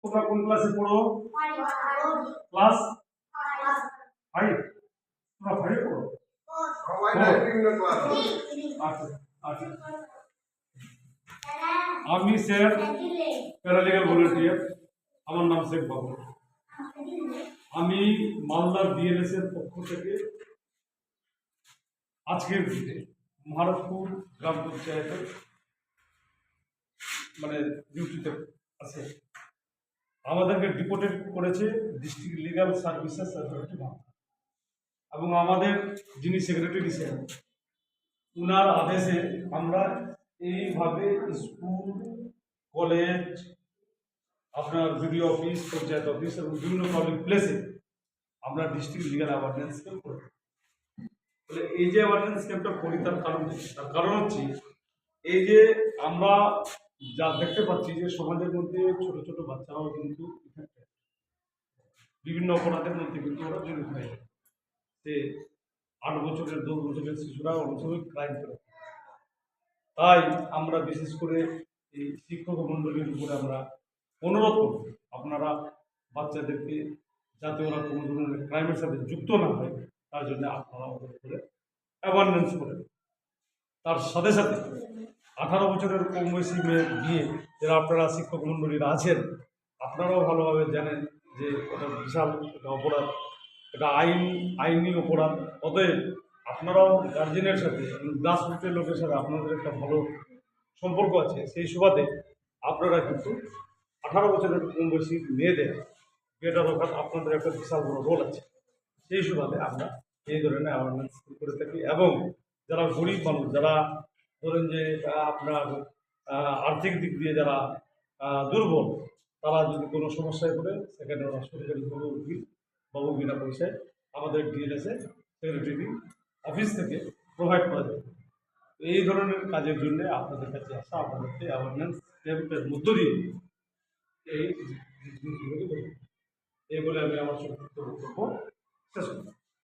তোমরা কোন ক্লাসে পড়ো? ক্লাস 5। তোমরা 5 পড়ো? আচ্ছা আচ্ছা। আমি স্যার প্যারালিগাল ভলেন্টিয়ার, আমার নাম শেখ বাবু। আমি মালদার ডিএলএস এর পক্ষ থেকে আজকের দিনে মহারাজপুর গ্রাম পঞ্চায়েতের ডিউটিতে আছে। আমাদেরকে ডিপোর্টেড করেছে district legal services authority Malda, এবং আমাদের যিনি সেক্রেটারি ছিলেন উনার আদেশে আমরা এইভাবে স্কুল, কলেজ, আপনার বিডিও অফিস, পঞ্চায়েত অফিস এবং বিভিন্ন পাবলিক প্লেসে আমরা ডিস্ট্রিক্ট লিগাল অ্যাওয়ারনেস ক্যাম্প করি। তাহলে এই যে অ্যাওয়ারনেস ক্যাম্পটা করি তার কারণ হচ্ছে এই যে আমরা যা দেখতে পাচ্ছি যে সমাজের মধ্যে ছোট ছোট বাচ্চারাও কিন্তু বিভিন্ন অপরাধের মধ্যে কিন্তু ওরা জড়িত হয়ে যায়। সে 8 বছরের 10 বছরের শিশুরা অনেক সময় ক্রাইম করে। তাই আমরা বিশেষ করে এই শিক্ষক মণ্ডলীর উপরে আমরা অনুরোধ করব, আপনারা বাচ্চাদেরকে যাতে ওরা কোনো ধরনের ক্রাইমের সাথে যুক্ত না হয় তার জন্য আপনারা ওদের উপরে অ্যাওয়ারনেস করেন। তার সাথে সাথে 18 বছরের কম বয়সী মেয়ে দিয়ে যারা আপনারা শিক্ষক মণ্ডলীরা আছেন, আপনারাও ভালোভাবে জানেন যে এটা বিশাল একটা অপরাধ, এটা আইনি অপরাধ। অতএব আপনারাও গার্জেনের সাথে গ্রাসরুটের লোকের সাথে আপনাদের একটা ভালো সম্পর্ক আছে, সেই সুবাদে আপনারা কিন্তু 18 বছরের কম বয়সী মেয়েদের বিয়েটা রক্ষা আপনাদের একটা বিশাল বড় রোল আছে। সেই সুবাদে আমরা এই ধরনের অ্যাওয়ারনেস করে থাকি। এবং যারা গরিব মানুষ, যারা ধরেন যে আপনার আর্থিক দিক দিয়ে যারা দুর্বল, তারা যদি কোনো সমস্যায় পড়ে সেখানে ওরা সরকারিভাবে উকিল বাবু বিনা পয়সায় আমাদের ডিএলএসএ সেক্রেটারি অফিস থেকে প্রোভাইড করা যায়। এই ধরনের কাজের জন্য আপনাদের কাছে আসা, আপনাদেরকে অ্যাওয়ারনেস ক্যাম্পের মধ্য দিয়ে এই জিনিসগুলোকে এই বলে আমি আমার সংক্ষিপ্ত বক্তব্য শেষ করব।